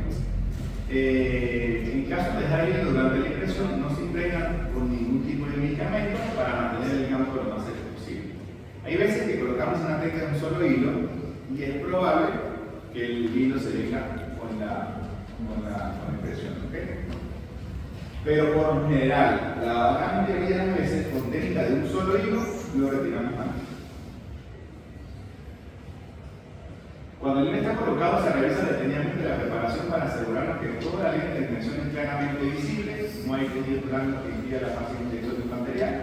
En caso de dejar hilo durante la impresión, no se impregna con ningún tipo de medicamento para mantener el campo lo más seco posible. Hay veces que colocamos una técnica de un solo hilo y es probable que el hilo se venga con la impresión. ¿Okay? Pero por lo general, la gran mayoría de las veces, con técnica de un solo hilo, lo retiramos antes. Cuando el hilo está colocado, se revisa detenidamente la preparación para asegurarnos que toda la línea de tensión es claramente visible, no hay tejidos blancos que impida la fácil inyección del material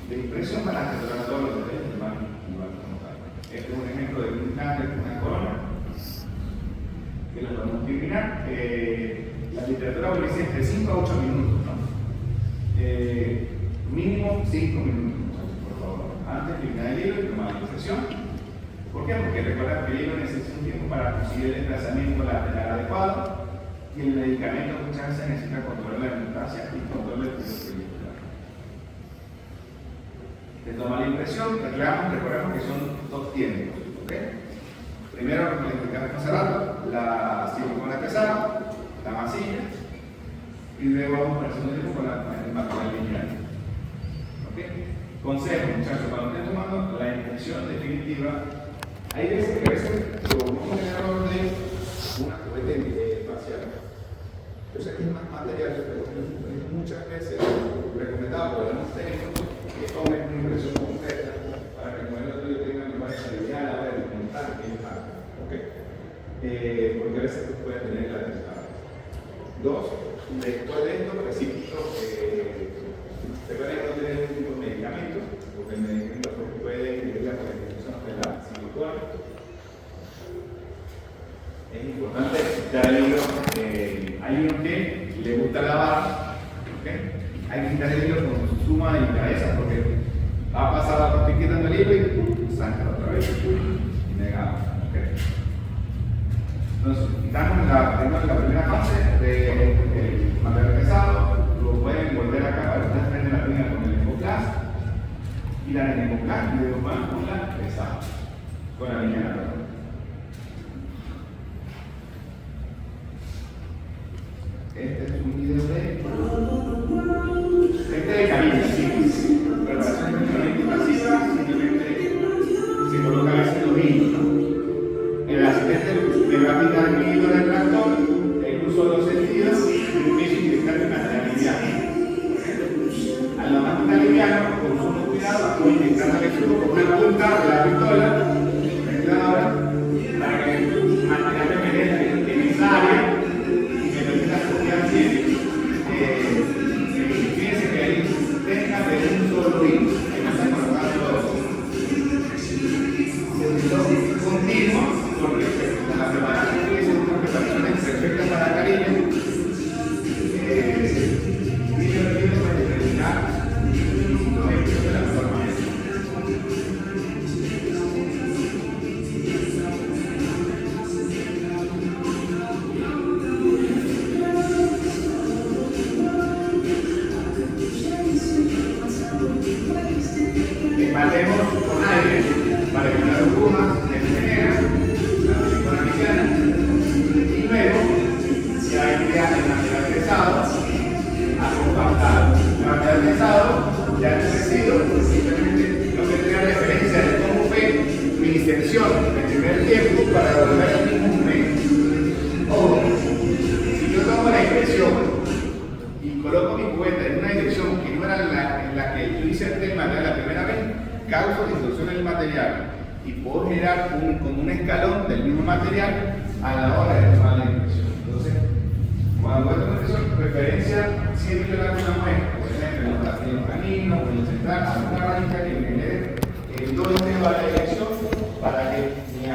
de impresión para asegurar todos los detalles del margen igual como tal. Este es un ejemplo de un cáncer con una corona que lo podemos terminar. La literatura dice entre 5 a 8 minutos, ¿no? Mínimo 5 minutos, por favor, antes de terminar el hilo y tomar la impresión. ¿Por qué? Porque recuerda que el hilo necesita un tiempo para conseguir el desplazamiento lateral adecuado y el medicamento muchas veces necesita control de la hemostasia y control del flujo circular. Se toma la impresión, recordemos que son 2 tiempos. ¿Okay? Primero, como le explicamos hace rato, la silicona pesada, la masilla, y luego vamos a hacer con el material lineal. ¿Okay? Consejo, muchachos, cuando estén tomando la impresión definitiva, hay veces que tomamos un error de una cubeta facial. Yo sé que es más material, pero muchas veces recomendado por algunos técnicos que tomen una impresión completa para que el modelo tuyo tenga mejor estabilidad a la hora de montar el impacto. ¿Okay? Porque a veces puede tener la descarga. 2, después de esto, preciso, recuerden que no tener un tipo de medicamento, porque el medicamento puede inhibir la polinización de la silicona. Es importante quitar el hilo. Hay uno que le gusta lavar, ¿okay? Hay que quitar el hilo con su suma de cabeza, porque va a pasar, estoy quitando el hilo y sangra otra vez. Negado. ¿Okay? Entonces, quitamos la primera fase del material pesado, lo pueden volver acá para que ustedes prenden la línea con el Ecoplast y la Ecoplast y luego van con la pesada, con la línea natural. Este es un video de cabina, sí. Preparación completamente pasiva, simplemente se coloca a veces los hilos, ¿no? El asistente le va a quitar el hilo del tractor, el uso de los sentidos y empieza a inyectar el material liviano. Al no material liviano, con sumo cuidado, voy a inyectar el exudo con una punta de la pistola, para que el material penetre en esa área y que permita copiar bien. Fíjense que ahí tenga de un solo hilo. Ahí no está colocando continuo, porque la preparación que es una preparación perfecta para cariño. Y yo le pido para determinar los ejemplos de la forma. barremos con aire para que las burbujas se generen, la silicona mediana, y luego, ya envía el material pesado a compactar. El material pesado ya endurecido, simplemente lo que tenga referencia de cómo fue mi inserción en el primer tiempo para devolver el mismo momento. O, si yo tomo la impresión y coloco mi cubeta en una dirección que no era en la que yo inserté el material la primera vez, causo distorsión en el material y puedo generar como un escalón del mismo material a la hora de tomar la impresión. Entonces, cuando voy a tomar impresión, preferencia siempre le dan una muestra, por ejemplo, en los caninos o en el central, a una rayita que me genere dónde va la dirección para que me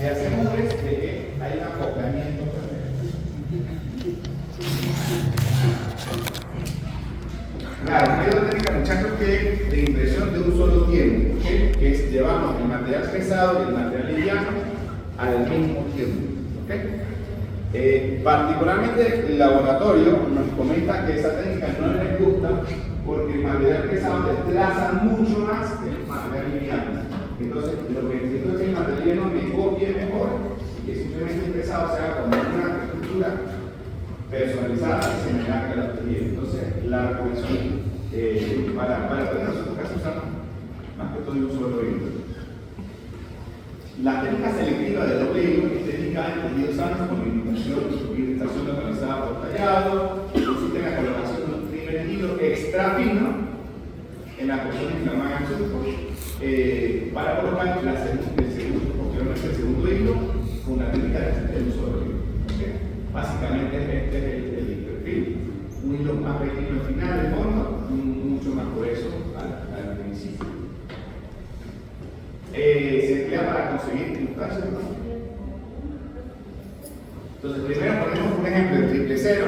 asegures de que hay un acoplamiento perfecto. Claro, hay otra técnica, muchachos, que de impresión de un solo tiempo, ¿okay? Que es llevamos el material pesado y el material liviano al mismo tiempo. ¿Okay? Particularmente el laboratorio nos comenta que esa técnica no les gusta porque el material pesado desplaza mucho más que el material liviano. Entonces, lo que necesito es que el material liviano me copie mejor y que simplemente el pesado sea como una estructura personalizada que se me haga la teoría. Entonces, la recomendación para nosotros casi usamos más que todo de un solo hilo. La técnica selectiva de doble hilo es técnica de tejidos sanos con irritación localizada por tallado, consiste en la colocación de un primer hilo extra fino en la porción inflamada del surco para colocar posteriormente el segundo hilo con la técnica de uso del hilo. ¿Okay? Básicamente este es el perfil, un hilo más pequeño al final del fondo, mucho más grueso al principio. Se emplea para conseguir crustáceos, ¿no? Entonces, primero ponemos un ejemplo de triple cero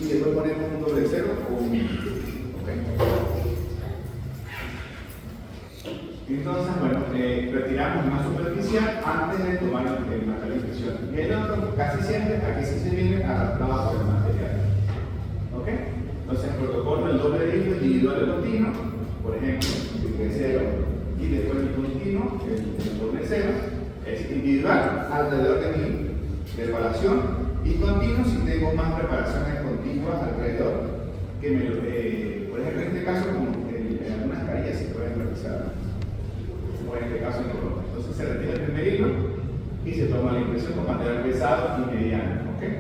y después ponemos un doble cero o un ¿okay? Entonces, bueno, retiramos más superficial antes de tomar el material de impresión. Y el otro, casi siempre, aquí sí se viene adaptado por el material. ¿Ok? Entonces, el protocolo del doble hilo individual de continuo, por ejemplo, triple cero y después el continuo, el doble cero, es individual alrededor de mi preparación y continuo si tengo más preparaciones continuas alrededor que me por ejemplo, en este caso, como en algunas carillas se pueden realizar, o en este caso en Colombia. Entonces se retira el primer hilo y se toma la impresión con material pesado y mediano. ¿Okay?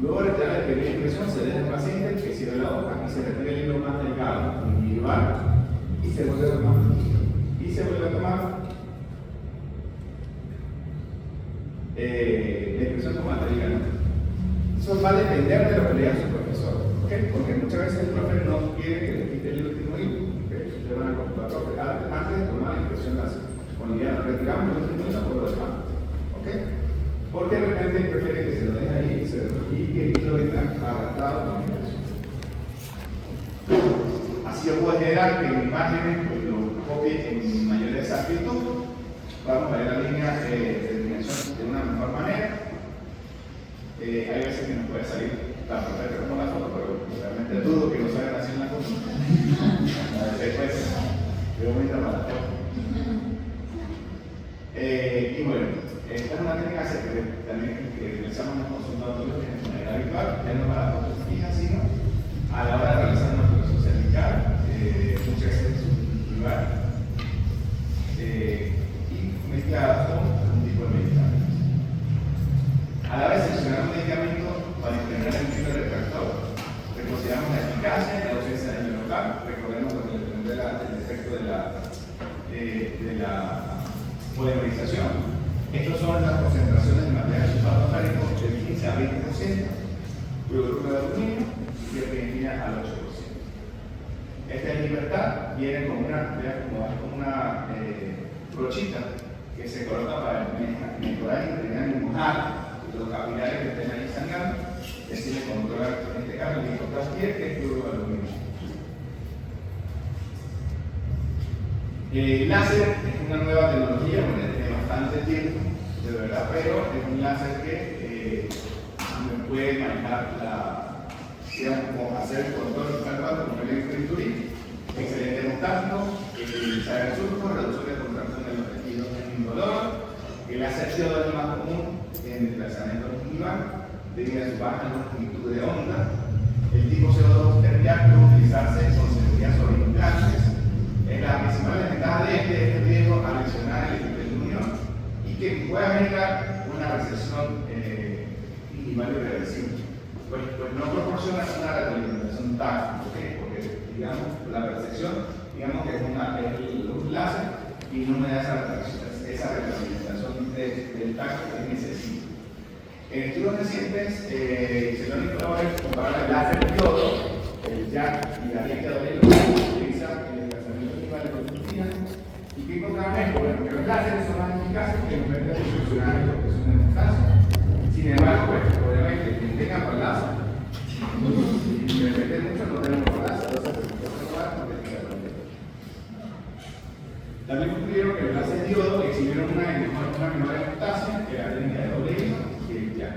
Luego de retirar la primera impresión se deja el paciente que cierre la boca y se retira el hilo más delgado, individual, y se vuelve a tomar. Y se vuelve a tomar la impresión con material. Eso va a depender de lo que le diga su profesor. ¿Okay? Porque muchas veces el profe no quiere que le quite el último hilo. ¿Okay? Le van a comprar antes de tomar la impresión láser. Cuando ya retiramos el último hilo, por lo demás. ¿Okay? Porque de repente prefiere que se lo deje ahí y que el hilo esté adaptado con la impresión. Así yo puedo generar que en imágenes pues, lo copie en mayor exactitud. Vamos a ver la línea de dimensión de una mejor manera. Hay veces que nos puede salir tan perfecta como la foto, pero realmente dudo que lo salgan así en la foto. Después, yo voy a ir a la foto. Y bueno, esta es una técnica que también utilizamos en los consultorios de manera habitual, ya no para fotos fijas, sino a la hora de realizar una proceso cervical, muchas veces en su lugar, y mezcladas con un tipo de medicamento. A la vez seleccionar un medicamento para implementar el tipo de retractor, consideramos la eficacia y la ausencia de daño local. Recordemos lo que depende del efecto de la polimerización. Estas son las concentraciones de material sulfato fálico del 15 a 20%, cloruro de aluminio y epinefrina al 8%. Esta libertad viene con una brochita que se coloca para mejorar y drenar y mojar los capilares que estén ahí sangrando, y así le controlar, en este caso, el que es cloruro de aluminio. El láser es una nueva tecnología, bueno, tiene bastante tiempo, de verdad, pero es un láser que me puede manejar como hacer el control calvado con el electrointurí, excelente estático, utilizar el surco, reducción de contracción de los tejidos en dolor, el aserción es más común en desplazamiento gingival, debido a su baja longitud de onda. El tipo CO2 terminal puede utilizarse con seguridad sobre implantes. La principal desventaja de este riesgo a lesionar el equilibrio de unión y que pueda generar una recesión gingival irreversible. Pues no proporciona una retroalimentación táctil, ¿okay? Porque digamos, la percepción, digamos que es un láser y no me da esa retroalimentación del tacto que necesito. En estudios recientes se lo han probado comparar el láser diodo, el jack y la dieta de lo que se utiliza en el desplazamiento gingival de conductina. ¿Y qué encontramos? Bueno, que los láseres son más eficaces que los métodos funcionales de presión de hemostasia. Sin embargo, pues, obviamente, quien tenga palazo, y me mete mucho, no tenemos palazo, entonces también concluyeron que los láseres diodo exhibieron una menor hemostasia que la técnica de doble hilo y el jack.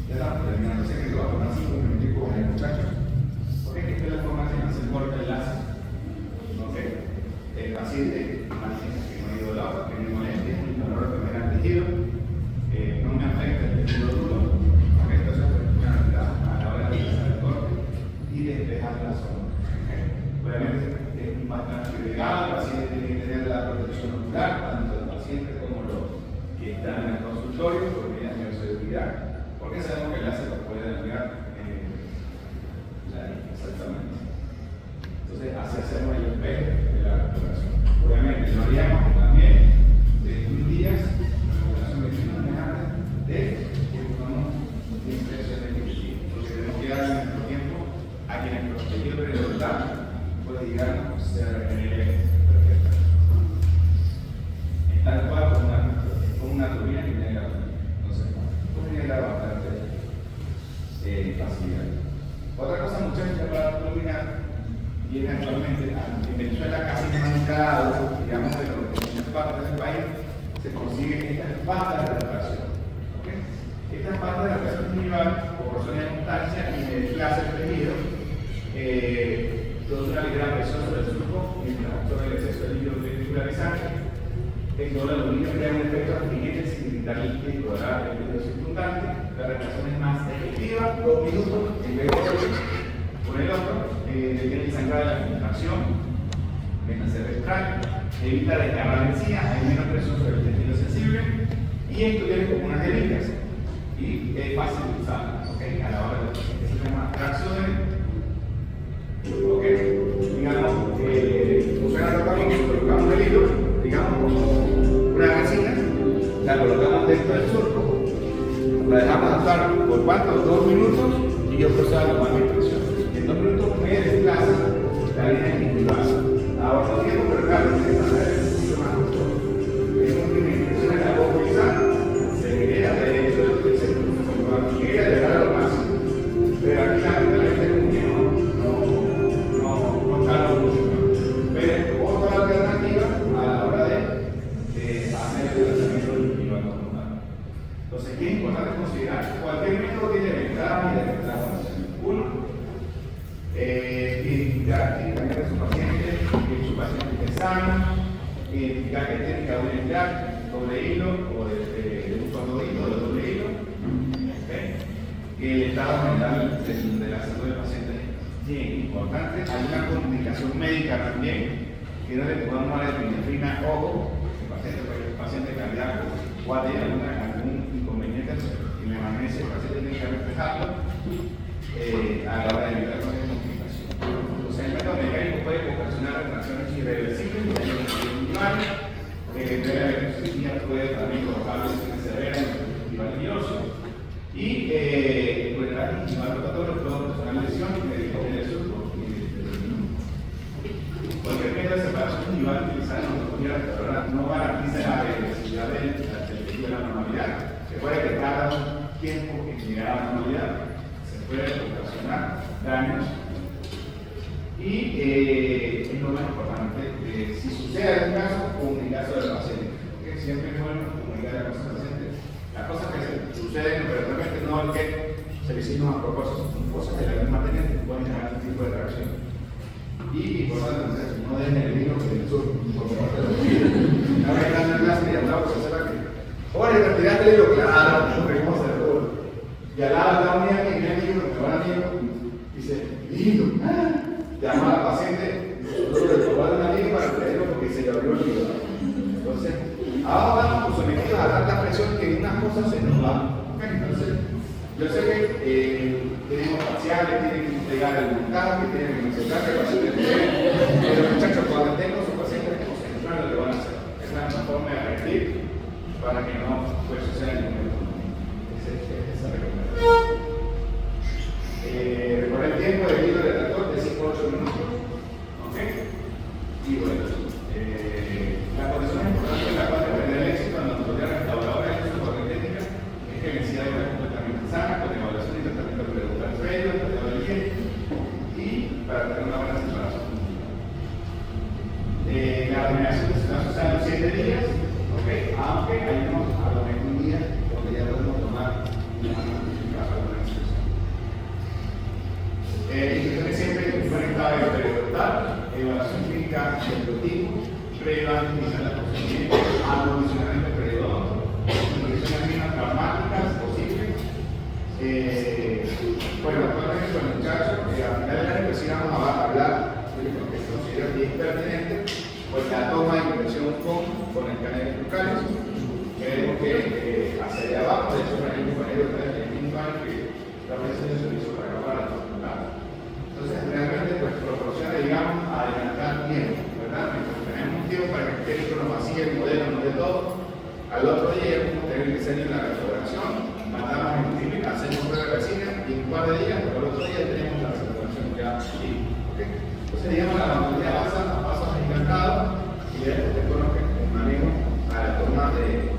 Ya estamos terminando, sé que lo voy a tomar 5 minutos con el muchacho, porque esta es la forma que se corta el láser. ¿Okay? El paciente mantiene que no hay dolor, que no hay molestia, el dolor que me da el tejido, no me afecta el tejido duro, ¿okay? Entonces a la hora de realizar el corte y despejar la zona. ¿Okay? Obviamente es bastante delicado, el paciente tiene que tener la protección ocular, tanto el paciente como los que están en el consultorio, por medidas de seguridad. Porque sabemos que el láser lo puede dañar exactamente. Entonces, así hacemos el espejo de la recuperación. Obviamente, lo haríamos también de un día, la recuperación de de que buscamos impresión de equilibrio. Porque tenemos que dar nuestro tiempo a que nuestro tejido periodontal pueda llegar a ser regenere perfecta. Es tal cual con una turbina que tiene la entonces, genera bastante facilidad. Otra cosa, muchachos, que para la turbina viene actualmente en Venezuela casi no han entrado, digamos, de los muchas partes del país, se consiguen estas pastas de reparación. ¿Okay? Estas pastas de reparación gingival proporcionan hemostasia y desplaza el tejido, produce una ligera presión sobre el surco mientras absorbe el exceso de líquido ventricularizante. El doble aluminio crea un efecto astringente sin quitar el líquido del líquido circundante. La reparación es más efectiva, 2 minutos en vez de 8. Por el otro, detiene el sangrado de la filtración, vena cerebral, evita descargar la encía, hay menos presión sobre el tejido sensible y esto tiene como unas heridas y es fácil de usar, ¿okay? A la hora de se llama tracción. ¿Okay? Digamos, funciona totalmente, colocamos el hilo, digamos, como una gasita, la colocamos dentro del surco, la dejamos estar por cuánto, 2 minutos y yo procedo a tomar mi presión. En 2 minutos me desplaza la línea gingival. Ahora no tiempo, pero claro, se va a hacer un poquito más costoso. Es una impresión en la boca, se genera derecho del centro, cuando llega a llegar a lo máximo. Pero aquí lamentablemente como que no tarda mucho. Pero otra alternativa a la hora de hacer el tratamiento gingival normal. Entonces, ¿qué es importante considerar? Cualquier método tiene ventajas y desventajas. Uno, identificar clínicamente a su paciente, que su paciente esté sano, identificar qué técnica voy a emplear, doble hilo o de un solo hilo o de doble hilo, ¿okay? Que el estado mental de la salud del paciente es bien importante. Hay una complicación médica también, que no le podamos dar epinefrina, ojo, el paciente cardíaco o a tener algún inconveniente en la anamnesis, el paciente tiene que reflejarlo a la hora de evitar cualquier complicación. Entonces, el método mecánico puede ocasionar retracciones irreversibles y daños gingival, la cirugía puede también provocar lesiones severas en el gingival lignoso y el gingival rotatorio puede ocasionar lesiones y del surco y del cualquier método de separación gingival utilizado en odontología restauradora no garantiza la reversibilidad del tejido de la normalidad. Se puede que tarda un tiempo en llegar a la normalidad, se puede ocasionar daños y es lo más importante, si sucede el caso, comunicarse del paciente. ¿Okay? Siempre es bueno comunicar a los pacientes. Las cosas que suceden operativamente no es que se le hicieron a propósito, son cosas que la misma tendencia pueden generar un tipo de reacción. Y importante, no dejen el vino que el sur, porque no te lo piden. Ahora están en clase y hablamos de hacer aquí. Oye, retiraste el libro, claro, no queremos hacerlo. Y al lado está un día que viene el libro, que van a libro, y dice, libro, llama a la paciente, nosotros le tomamos una libro para leerlo porque se le abrió el libro. Entonces, ahora estamos sometidos a tanta presión que unas cosas se nos van. Entonces, yo sé que tenemos parciales, tienen que entregar el montaje, tienen que enseñar que el paciente tiene. Pero muchachos, cuando tengo sus pacientes, no lo que van a hacer. Es la mejor forma de repetir para que no pues, suceda en ningún momento. Esa recomendación. Por el tiempo de vida del retractor de 5 a 8 minutos. ¿Ok? Y bueno, la condición importante en la cual depende del éxito en la autoridad restauradora de su corriente ética es que la necesidad de una completamente sana, con evaluación y tratamiento periodontal previo, tratado de higiene y para tener una buena separación. La eliminación de sustancias se da en 7 días, ¿ok? Aunque hay unos a lo mejor un día donde ya podemos tomar una instrucción. Instrucciones siempre conectadas al periodontal, evaluación clínica del prototipo, previo a iniciar la procedimiento, acondicionamiento del periodonto, instrucciones mínimas traumáticas posibles. Bueno, actualmente con el muchacho, a final del año pues íbamos a hablar de lo que se considera bien pertinente, pues la toma de impresión con el canal bucales. Queremos que hacia allá abajo, de hecho, hay un compañero del mismo año que está ofreciendo el servicio para acabar la facultad. Entonces, realmente, pues proporciona, digamos, adelantar tiempo, ¿verdad? Mientras tenemos un tiempo para que el técnico nos vacíe el modelo, nos dé todo. Al otro día, vamos a tener el diseño de la restauración, mandamos a imprimir, hacemos una resina y en un par de días, al otro día tenemos la restauración ya lista. ¿Okay? Entonces, digamos, la mayoría avanza a pasos agigantados y ya después te conozco el manejo a la toma de